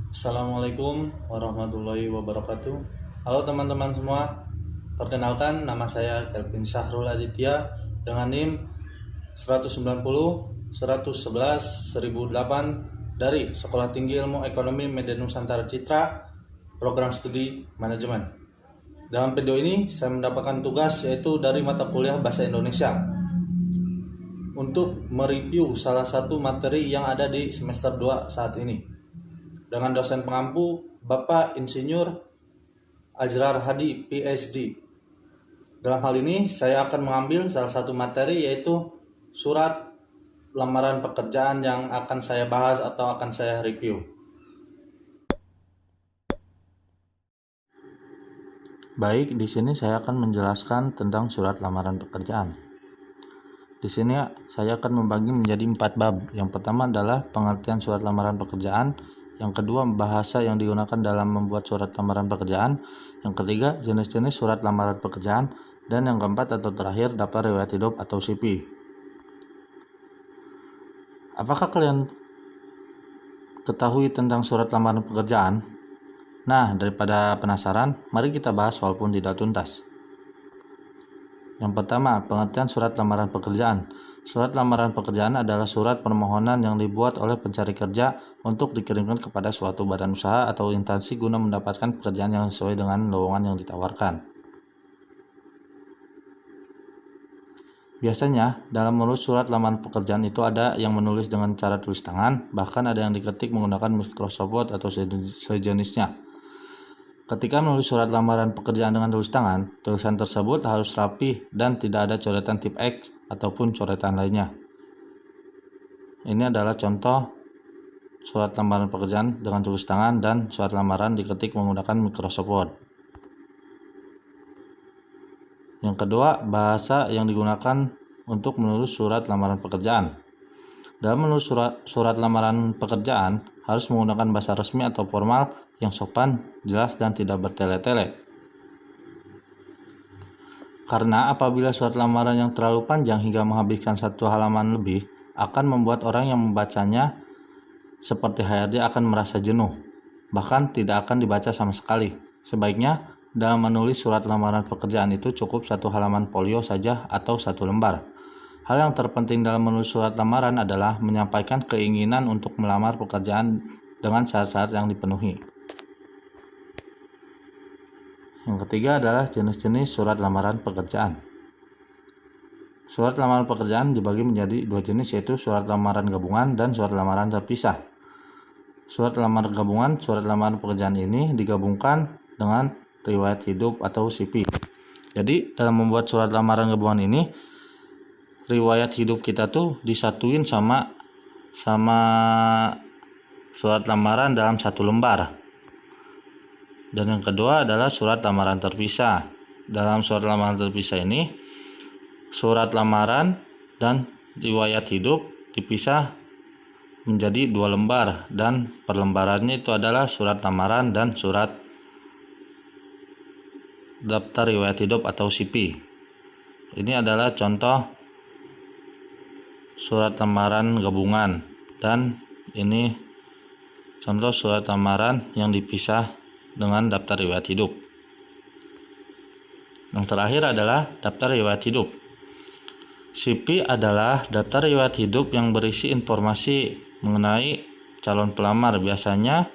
Assalamualaikum warahmatullahi wabarakatuh. Halo teman-teman semua. Perkenalkan, nama saya Kelvin Syahrul Aditya dengan NIM 190 111 1008 dari Sekolah Tinggi Ilmu Ekonomi Medan Nusantara Citra, Program Studi Manajemen. Dalam video ini saya mendapatkan tugas yaitu dari mata kuliah Bahasa Indonesia untuk mereview salah satu materi yang ada di semester 2 saat ini dengan dosen pengampu Bapak Insinyur Ajrar Hadi PhD. Dalam hal ini saya akan mengambil salah satu materi yaitu surat lamaran pekerjaan yang akan saya bahas atau akan saya review. Baik, di sini saya akan menjelaskan tentang surat lamaran pekerjaan. Di sini saya akan membagi menjadi 4 bab. Yang pertama adalah pengertian surat lamaran pekerjaan. Yang kedua, bahasa yang digunakan dalam membuat surat lamaran pekerjaan. Yang ketiga, jenis-jenis surat lamaran pekerjaan. Dan yang keempat atau terakhir, daftar riwayat hidup atau CV. Apakah kalian ketahui tentang surat lamaran pekerjaan? Nah, daripada penasaran, mari kita bahas walaupun tidak tuntas. Yang pertama, pengertian surat lamaran pekerjaan. Surat lamaran pekerjaan adalah surat permohonan yang dibuat oleh pencari kerja untuk dikirimkan kepada suatu badan usaha atau instansi guna mendapatkan pekerjaan yang sesuai dengan lowongan yang ditawarkan. Biasanya, dalam menulis surat lamaran pekerjaan itu ada yang menulis dengan cara tulis tangan, bahkan ada yang diketik menggunakan Microsoft Word atau sejenisnya. Ketika menulis surat lamaran pekerjaan dengan tulis tangan, tulisan tersebut harus rapi dan tidak ada coretan tip X ataupun coretan lainnya. Ini adalah contoh surat lamaran pekerjaan dengan tulis tangan dan surat lamaran diketik menggunakan Microsoft Word. Yang kedua, bahasa yang digunakan untuk menulis surat lamaran pekerjaan. Dalam menulis surat lamaran pekerjaan harus menggunakan bahasa resmi atau formal yang sopan, jelas, dan tidak bertele-tele. Karena apabila surat lamaran yang terlalu panjang hingga menghabiskan 1 halaman lebih, akan membuat orang yang membacanya seperti HRD akan merasa jenuh, bahkan tidak akan dibaca sama sekali. Sebaiknya, dalam menulis surat lamaran pekerjaan itu cukup 1 halaman folio saja atau 1 lembar. Hal yang terpenting dalam menulis surat lamaran adalah menyampaikan keinginan untuk melamar pekerjaan dengan syarat-syarat yang dipenuhi. Yang ketiga adalah jenis-jenis surat lamaran pekerjaan. Surat lamaran pekerjaan dibagi menjadi 2 jenis, yaitu surat lamaran gabungan dan surat lamaran terpisah. Surat lamaran gabungan, surat lamaran pekerjaan ini digabungkan dengan riwayat hidup atau CV. Jadi dalam membuat surat lamaran gabungan ini, riwayat hidup kita tuh disatuin sama surat lamaran dalam 1 lembar. Dan yang kedua adalah surat lamaran terpisah. Dalam surat lamaran terpisah ini, surat lamaran dan riwayat hidup dipisah menjadi 2 lembar, dan per lembarannya itu adalah surat lamaran dan surat daftar riwayat hidup atau CV. Ini adalah contoh surat lamaran gabungan, dan ini contoh surat lamaran yang dipisah dengan daftar riwayat hidup. Yang terakhir adalah daftar riwayat hidup. CV adalah daftar riwayat hidup yang berisi informasi mengenai calon pelamar. Biasanya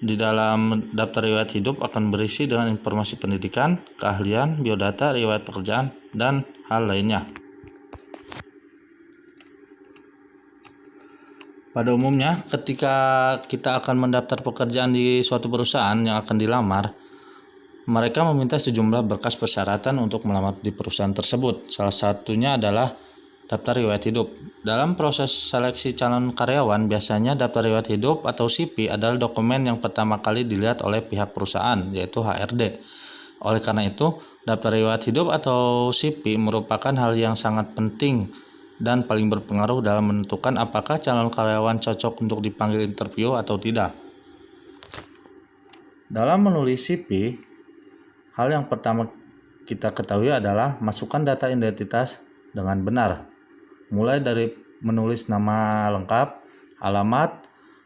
di dalam daftar riwayat hidup akan berisi dengan informasi pendidikan, keahlian, biodata, riwayat pekerjaan, dan hal lainnya. Pada umumnya, ketika kita akan mendaftar pekerjaan di suatu perusahaan yang akan dilamar, mereka meminta sejumlah berkas persyaratan untuk melamar di perusahaan tersebut. Salah satunya adalah daftar riwayat hidup. Dalam proses seleksi calon karyawan, biasanya daftar riwayat hidup atau CV adalah dokumen yang pertama kali dilihat oleh pihak perusahaan, yaitu HRD. Oleh karena itu, daftar riwayat hidup atau CV merupakan hal yang sangat penting dan paling berpengaruh dalam menentukan apakah calon karyawan cocok untuk dipanggil interview atau tidak. Dalam menulis CV, hal yang pertama kita ketahui adalah masukkan data identitas dengan benar. Mulai dari menulis nama lengkap, alamat,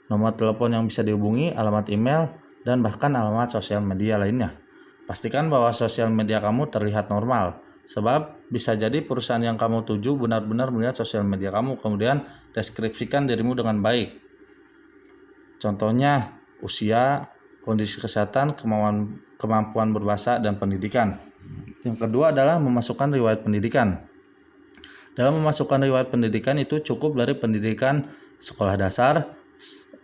nomor telepon yang bisa dihubungi, alamat email, dan bahkan alamat sosial media lainnya. Pastikan bahwa sosial media kamu terlihat normal, sebab bisa jadi perusahaan yang kamu tuju benar-benar melihat sosial media kamu, kemudian deskripsikan dirimu dengan baik. Contohnya usia, kondisi kesehatan, kemampuan berbahasa, dan pendidikan. Yang kedua adalah memasukkan riwayat pendidikan. Dalam memasukkan riwayat pendidikan itu cukup dari pendidikan sekolah dasar,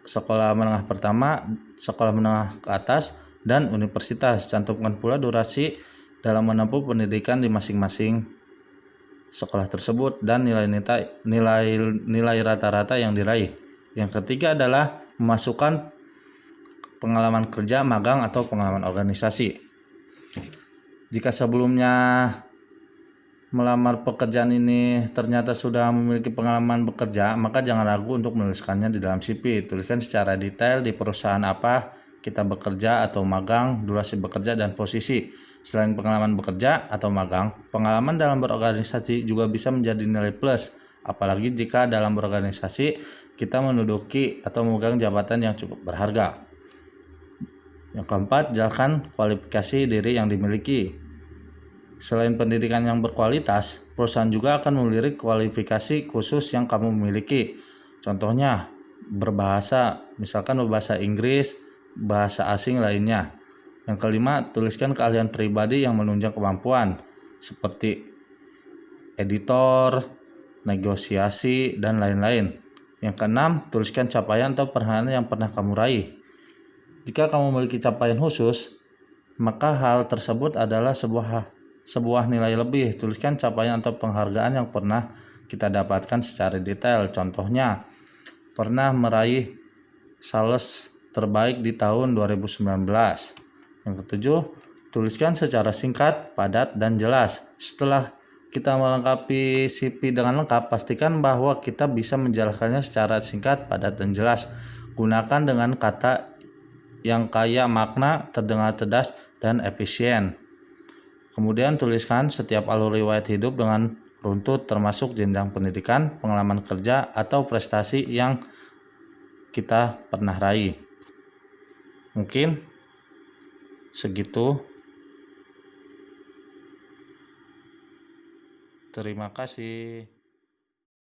sekolah menengah pertama, sekolah menengah ke atas, dan universitas. Cantumkan pula durasi dalam menempuh pendidikan di masing-masing sekolah tersebut dan nilai rata-rata yang diraih. Yang ketiga adalah memasukkan pengalaman kerja, magang, atau pengalaman organisasi. Jika sebelumnya melamar pekerjaan ini ternyata sudah memiliki pengalaman bekerja, maka jangan ragu untuk menuliskannya di dalam CV. Tuliskan secara detail di perusahaan apa kita bekerja atau magang, durasi bekerja, dan posisi. Selain pengalaman bekerja atau magang, pengalaman dalam berorganisasi juga bisa menjadi nilai plus, apalagi jika dalam berorganisasi kita menduduki atau memegang jabatan yang cukup berharga. Yang keempat, jelaskan kualifikasi diri yang dimiliki. Selain pendidikan yang berkualitas, perusahaan juga akan melirik kualifikasi khusus yang kamu miliki. Contohnya, berbahasa, misalkan berbahasa Inggris, bahasa asing lainnya. Yang kelima, tuliskan keahlian pribadi yang menunjang kemampuan, seperti editor, negosiasi, dan lain-lain. Yang keenam, tuliskan capaian atau penghargaan yang pernah kamu raih. Jika kamu memiliki capaian khusus, maka hal tersebut adalah sebuah nilai lebih. Tuliskan capaian atau penghargaan yang pernah kita dapatkan secara detail. Contohnya, pernah meraih sales terbaik di tahun 2019. Yang ketujuh, tuliskan secara singkat, padat, dan jelas. Setelah kita melengkapi CV dengan lengkap, pastikan bahwa kita bisa menjelaskannya secara singkat, padat, dan jelas. Gunakan dengan kata yang kaya makna, terdengar cerdas, dan efisien. Kemudian tuliskan setiap alur riwayat hidup dengan runtut, termasuk jenjang pendidikan, pengalaman kerja, atau prestasi yang kita pernah raih. Mungkin segitu. Terima kasih.